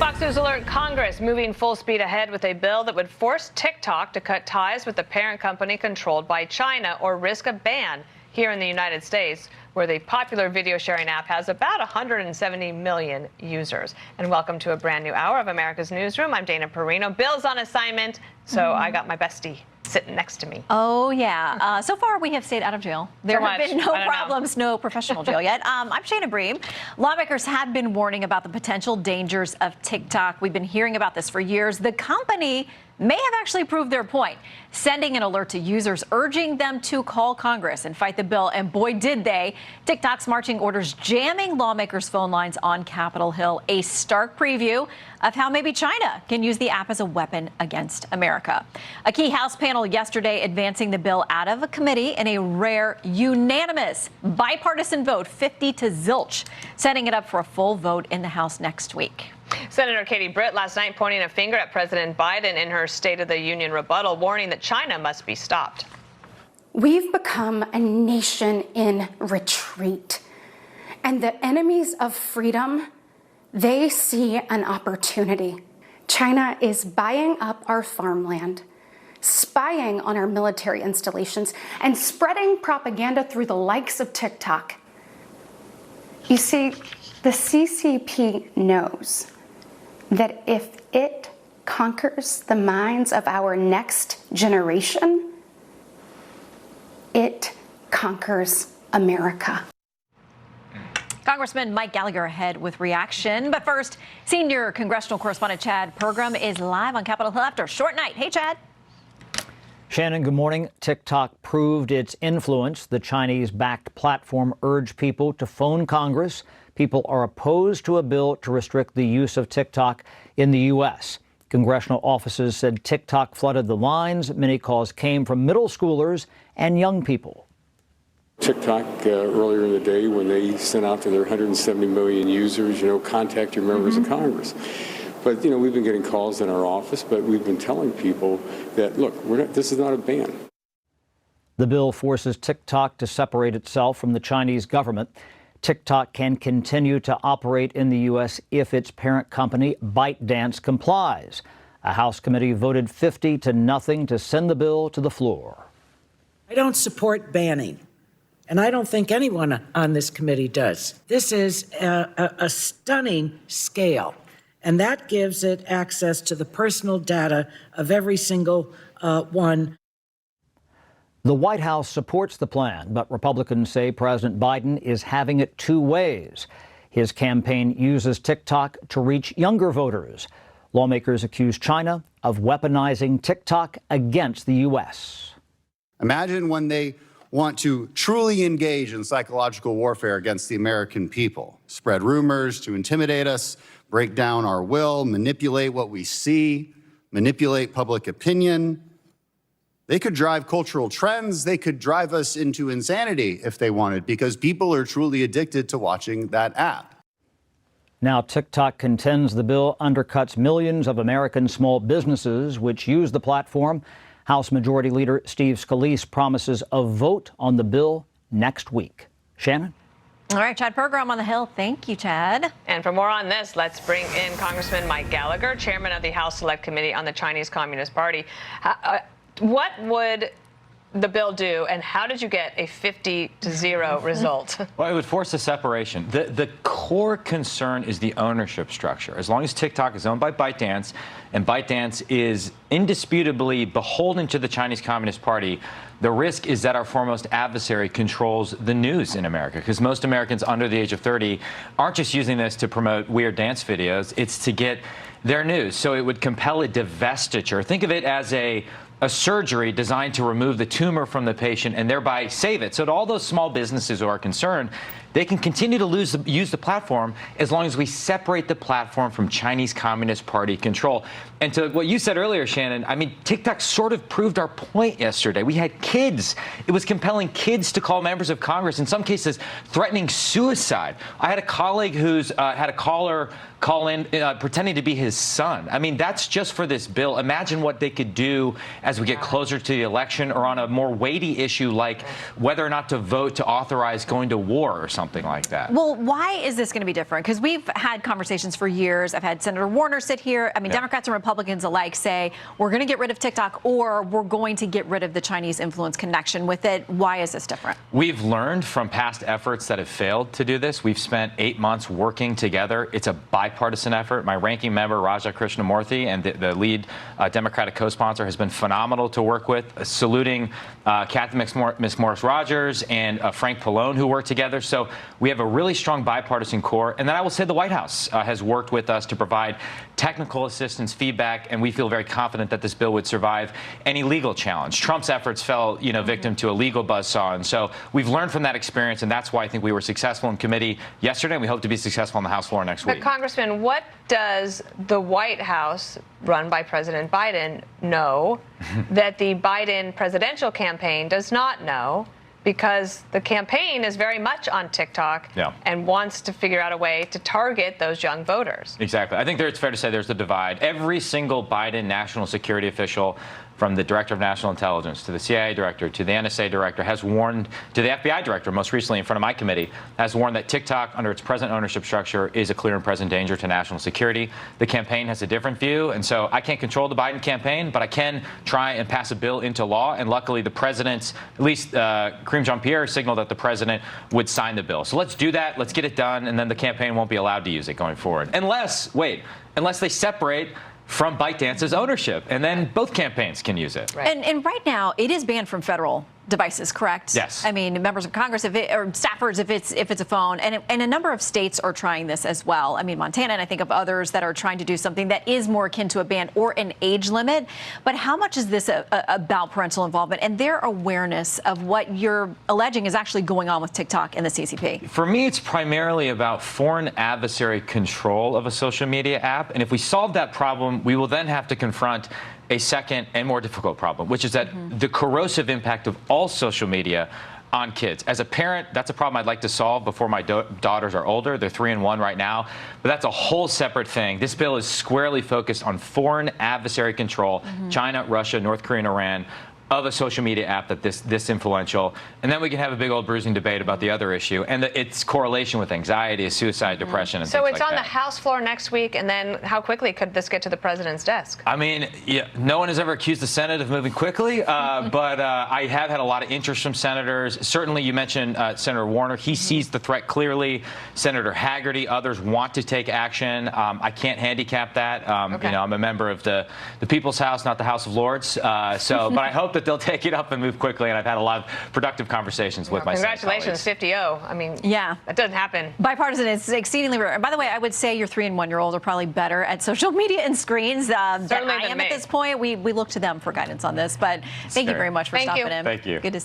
Fox News alert: Congress moving full speed ahead with a bill that would force TikTok to cut ties with the parent company controlled by China or risk a ban here in the United States, where the popular video sharing app has about 170 million users. And welcome to a brand new hour of America's Newsroom. I'm Dana Perino. Bill's on assignment, so I got my bestie sitting next to me. Oh, yeah. So far, we have stayed out of jail. There have been no problems, no professional jail yet. I'm Shana Bream. Lawmakers have been warning about the potential dangers of TikTok. We've been hearing about this for years. The company may have actually proved their point, sending an alert to users, urging them to call Congress and fight the bill. And boy, did they. TikTok's marching orders jamming lawmakers' phone lines on Capitol Hill. A stark preview of how maybe China can use the app as a weapon against America. A key House panel yesterday advancing the bill out of a committee in a rare, unanimous, bipartisan vote, 50 to zilch, setting it up for a full vote in the House next week. Senator Katie Britt last night pointing a finger at President Biden in her State of the Union rebuttal, warning that China must be stopped. We've become a nation in retreat, and the enemies of freedom, they see an opportunity. China is buying up our farmland, spying on our military installations, and spreading propaganda through the likes of TikTok. You see, the CCP knows that if it conquers the minds of our next generation, it conquers America. Congressman Mike Gallagher ahead with reaction. But first, senior congressional correspondent Chad Pergram is live on Capitol Hill after a short night. Hey, Chad. Shannon, good morning. TikTok proved its influence. The Chinese-backed platform urged people to phone Congress. People are opposed to a bill to restrict the use of TikTok in the U.S. Congressional offices said TikTok flooded the lines. Many calls came from middle schoolers and young people. TikTok, earlier in the day, when they sent out to their 170 million users, contact your members of Congress. But, we've been getting calls in our office, but we've been telling people that, look, this is not a ban. The bill forces TikTok to separate itself from the Chinese government. TikTok can continue to operate in the U.S. if its parent company, ByteDance, complies. A House committee voted 50-0 to send the bill to the floor. I don't support banning, and I don't think anyone on this committee does. This is a stunning scale, and that gives it access to the personal data of every single one. The White House supports the plan, but Republicans say President Biden is having it two ways. His campaign uses TikTok to reach younger voters. Lawmakers accuse China of weaponizing TikTok against the U.S. Imagine when they want to truly engage in psychological warfare against the American people, spread rumors to intimidate us, break down our will, manipulate what we see, manipulate public opinion. They could drive cultural trends. They could drive us into insanity if they wanted, because people are truly addicted to watching that app. Now, TikTok contends the bill undercuts millions of American small businesses which use the platform. House Majority Leader Steve Scalise promises a vote on the bill next week. Shannon? All right, Chad Pergram on the Hill. Thank you, Chad. And for more on this, let's bring in Congressman Mike Gallagher, chairman of the House Select Committee on the Chinese Communist Party. What would the bill do, and how did you get a 50-0 result? Well, it would force a separation. The core concern is the ownership structure. As long as TikTok is owned by ByteDance, and ByteDance is indisputably beholden to the Chinese Communist Party, the risk is that our foremost adversary controls the news in America, because most Americans under the age of 30 aren't just using this to promote weird dance videos, it's to get their news. So it would compel a divestiture. Think of it as a surgery designed to remove the tumor from the patient and thereby save it. So to all those small businesses who are concerned, they can continue to use the platform as long as we separate the platform from Chinese Communist Party control. And to what you said earlier, Shannon, I mean, TikTok sort of proved our point yesterday. We had kids. It was compelling kids to call members of Congress, in some cases threatening suicide. I had a colleague who's had a caller call in pretending to be his son. I mean, that's just for this bill. Imagine what they could do as we get closer to the election or on a more weighty issue like whether or not to vote to authorize going to war or something like that. Well, why is this going to be different? Because we've had conversations for years. I've had Senator Warner sit here. I mean, Democrats and Republicans alike say we're going to get rid of TikTok or we're going to get rid of the Chinese influence connection with it. Why is this different? We've learned from past efforts that have failed to do this. We've spent 8 months working together. It's a bipartisan effort. My ranking member, Raja Krishnamurthy, and the lead Democratic co-sponsor has been phenomenal to work with, saluting Kathy Miss Morris-Rogers and Frank Pallone, who worked together. So we have a really strong bipartisan core. And then I will say the White House has worked with us to provide technical assistance, feedback, and we feel very confident that this bill would survive any legal challenge. Trump's efforts fell, victim to a legal buzzsaw. And so we've learned from that experience, and that's why I think we were successful in committee yesterday, and we hope to be successful on the House floor next week. But Congressman, what does the White House, run by President Biden, know that the Biden presidential campaign does not know? Because the campaign is very much on TikTok and wants to figure out a way to target those young voters. Exactly. I think it's fair to say there's a divide. Every single Biden national security official, from the director of national intelligence to the CIA director to the NSA director, has warned, to the FBI director, most recently in front of my committee, has warned that TikTok, under its present ownership structure, is a clear and present danger to national security. The campaign has a different view, and so I can't control the Biden campaign, but I can try and pass a bill into law. And luckily, the president's, at least Karine Jean-Pierre, signaled that the president would sign the bill. So let's do that. Let's get it done, and then the campaign won't be allowed to use it going forward. Unless they separate from ByteDance's ownership, and then both campaigns can use it. Right. And right now, it is banned from federal devices, correct? Yes. I mean, members of Congress, or staffers, if it's a phone, and a number of states are trying this as well. I mean, Montana, and I think of others that are trying to do something that is more akin to a ban or an age limit. But how much is this about parental involvement and their awareness of what you're alleging is actually going on with TikTok and the CCP? For me, it's primarily about foreign adversary control of a social media app. And if we solve that problem, we will then have to confront a second and more difficult problem, which is that the corrosive impact of all social media on kids. As a parent, that's a problem I'd like to solve before my daughters are older. They're 3 and 1 right now, but that's a whole separate thing. This bill is squarely focused on foreign adversary control, China, Russia, North Korea, and Iran, of a social media app that this influential. And then we can have a big old bruising debate about the other issue and its correlation with anxiety, suicide, depression, and things like that. So it's on the House floor next week, and then how quickly could this get to the president's desk? I mean, no one has ever accused the Senate of moving quickly, but I have had a lot of interest from senators. Certainly, you mentioned Senator Warner. He sees the threat clearly. Senator Haggerty, others want to take action. I can't handicap that. I'm a member of the People's House, not the House of Lords. But I hope that they'll take it up and move quickly, and I've had a lot of productive conversations with my Senate colleagues. Congratulations, 50-0. I mean, that doesn't happen. Bipartisan is exceedingly rare. And by the way, I would say your 3 and 1-year-olds are probably better at social media and screens than I am at this point. We look to them for guidance on this, but thank you very much for stopping in. Thank you. Good to see you.